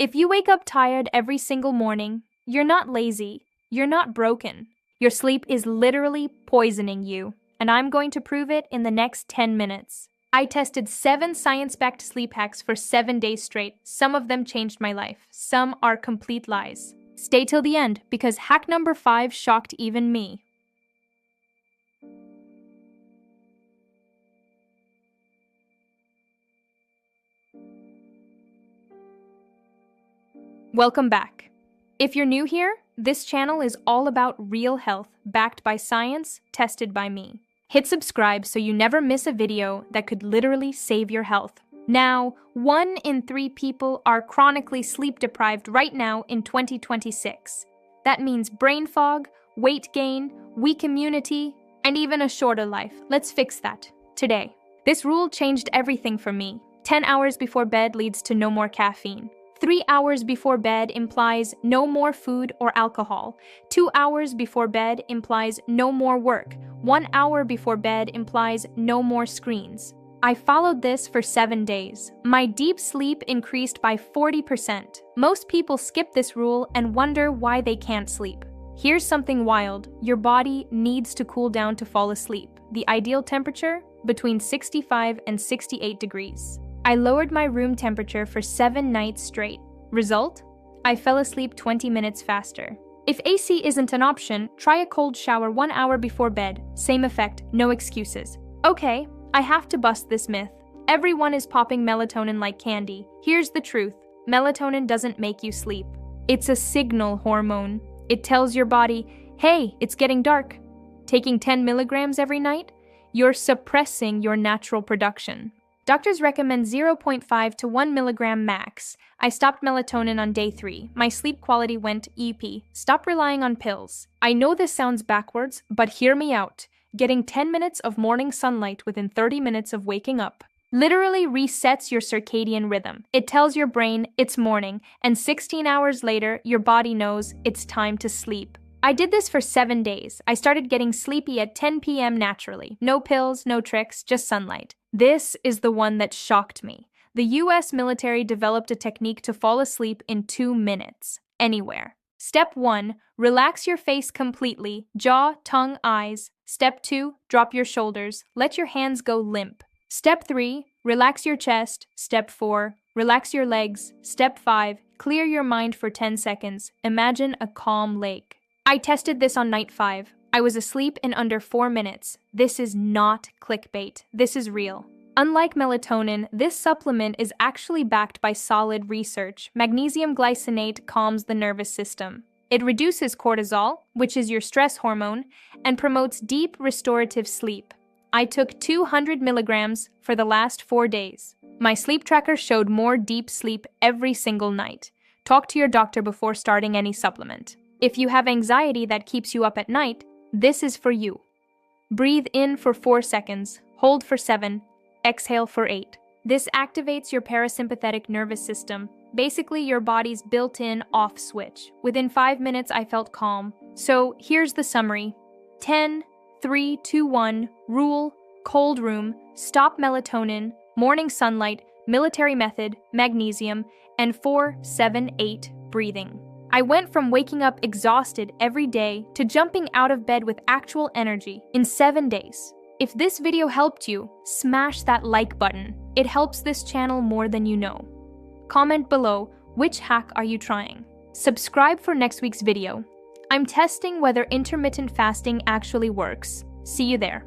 If you wake up tired every single morning, you're not lazy, you're not broken. Your sleep is literally poisoning you, and I'm going to prove it in the next 10 minutes. I tested 7 science-backed sleep hacks for 7 days straight. Some of them changed my life. Some are complete lies. Stay till the end, because hack number 5 shocked even me. Welcome back. If you're new here, this channel is all about real health, backed by science, tested by me. Hit subscribe so you never miss a video that could literally save your health. Now, 1 in 3 people are chronically sleep deprived right now in 2026. That means brain fog, weight gain, weak immunity, and even a shorter life. Let's fix that today. This rule changed everything for me. 10 hours before bed leads to no more caffeine. 3 hours before bed implies no more food or alcohol. 2 hours before bed implies no more work. 1 hour before bed implies no more screens. I followed this for 7 days. My deep sleep increased by 40%. Most people skip this rule and wonder why they can't sleep. Here's something wild. Your body needs to cool down to fall asleep. The ideal temperature? Between 65 and 68 degrees. I lowered my room temperature for 7 nights straight. Result? I fell asleep 20 minutes faster. If AC isn't an option, try a cold shower 1 hour before bed. Same effect, no excuses. Okay, I have to bust this myth. Everyone is popping melatonin like candy. Here's the truth. Melatonin doesn't make you sleep. It's a signal hormone. It tells your body, hey, it's getting dark. Taking 10 milligrams every night? You're suppressing your natural production. Doctors recommend 0.5 to 1 milligram max. I stopped melatonin on day 3. My sleep quality went EP. Stop relying on pills. I know this sounds backwards, but hear me out. Getting 10 minutes of morning sunlight within 30 minutes of waking up literally resets your circadian rhythm. It tells your brain it's morning, and 16 hours later, your body knows it's time to sleep. I did this for 7 days. I started getting sleepy at 10 p.m. naturally. No pills, no tricks, just sunlight. This is the one that shocked me. The US military developed a technique to fall asleep in 2 minutes, anywhere. Step 1, relax your face completely, jaw, tongue, eyes. Step 2, drop your shoulders, let your hands go limp. Step 3, relax your chest. Step 4, relax your legs. Step 5, clear your mind for 10 seconds. Imagine a calm lake. I tested this on night 5. I was asleep in under 4 minutes. This is not clickbait. This is real. Unlike melatonin, this supplement is actually backed by solid research. Magnesium glycinate calms the nervous system. It reduces cortisol, which is your stress hormone, and promotes deep restorative sleep. I took 200 milligrams for the last 4 days. My sleep tracker showed more deep sleep every single night. Talk to your doctor before starting any supplement. If you have anxiety that keeps you up at night, this is for you. Breathe in for 4 seconds, hold for 7, exhale for 8. This activates your parasympathetic nervous system, basically your body's built-in off switch. Within 5 minutes, I felt calm. So here's the summary. 10, 3, 2, 1, rule, cold room, stop melatonin, morning sunlight, military method, magnesium, and 4, 7, 8, breathing. I went from waking up exhausted every day to jumping out of bed with actual energy in 7 days. If this video helped you, smash that like button. It helps this channel more than you know. Comment below, which hack are you trying? Subscribe for next week's video. I'm testing whether intermittent fasting actually works. See you there.